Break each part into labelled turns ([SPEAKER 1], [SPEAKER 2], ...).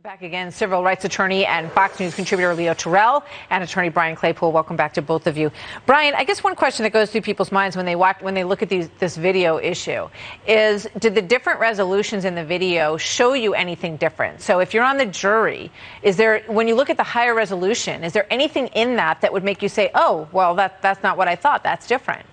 [SPEAKER 1] Back again, civil rights attorney and Fox News contributor Leo Terrell and attorney Brian Claypool. Welcome back to both of you. Brian, I guess one question that goes through people's minds when they look at this video issue is, did the different resolutions in the video show you anything different? So if you're on the jury, when you look at the higher resolution, is there anything in that would make you say, oh, well, that's not what I thought, that's different?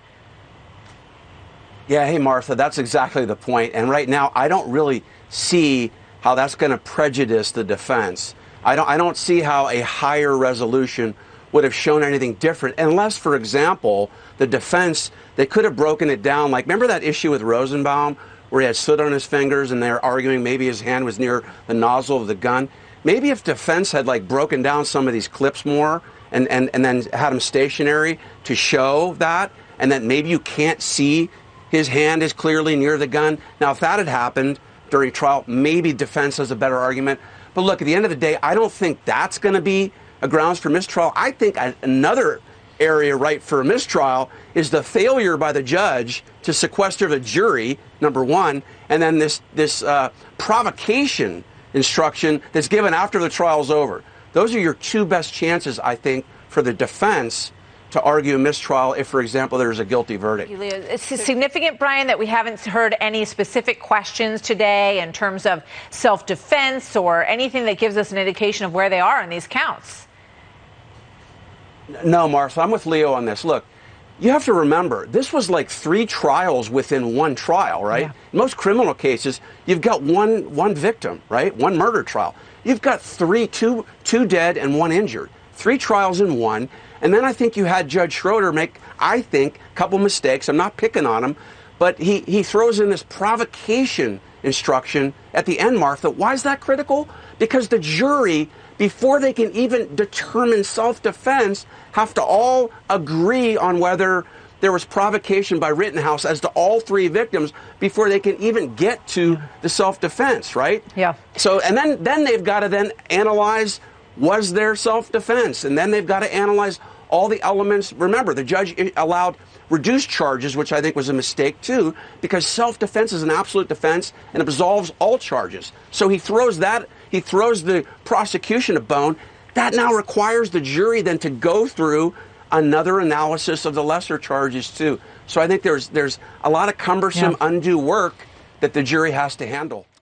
[SPEAKER 2] Yeah, hey, Martha, that's exactly the point. And right now, I don't really see how that's going to prejudice the defense. I don't see how a higher resolution would have shown anything different, unless, for example, the defense, they could have broken it down. Like, remember that issue with Rosenbaum where he had soot on his fingers and they're arguing maybe his hand was near the nozzle of the gun? Maybe if defense had, like, broken down some of these clips more and then had them stationary to show that, and then maybe you can't see his hand is clearly near the gun. Now, if that had happened during trial, maybe defense has a better argument. But look, at the end of the day, I don't think that's going to be a grounds for mistrial. I think another area right for a mistrial is the failure by the judge to sequester the jury, number one, and then this provocation instruction that's given after the trial's over. Those are your two best chances, I think, for the defense to argue a mistrial if, for example, there's a guilty verdict.
[SPEAKER 1] It's significant, Brian, that we haven't heard any specific questions today in terms of self-defense or anything that gives us an indication of where they are on these counts.
[SPEAKER 2] No, Martha, I'm with Leo on this. Look, you have to remember, this was like 3 trials within one trial, right?
[SPEAKER 1] Yeah.
[SPEAKER 2] In most criminal cases, you've got one victim, right? One murder trial. You've got two dead and 1 injured. 3 trials in one. And then I think you had Judge Schroeder make, I think, a couple mistakes. I'm not picking on him, but he throws in this provocation instruction at the end, Martha. Why is that critical? Because the jury, before they can even determine self-defense, have to all agree on whether there was provocation by Rittenhouse as to all 3 victims before they can even get to the self-defense, right?
[SPEAKER 1] Yeah.
[SPEAKER 2] So, and then they've got to then analyze, was there self-defense? And then they've got to analyze all the elements. Remember, the judge allowed reduced charges, which I think was a mistake too, because self-defense is an absolute defense and absolves all charges. So he throws the prosecution a bone. That now requires the jury then to go through another analysis of the lesser charges too. So I think there's a lot of cumbersome, undue work that the jury has to handle.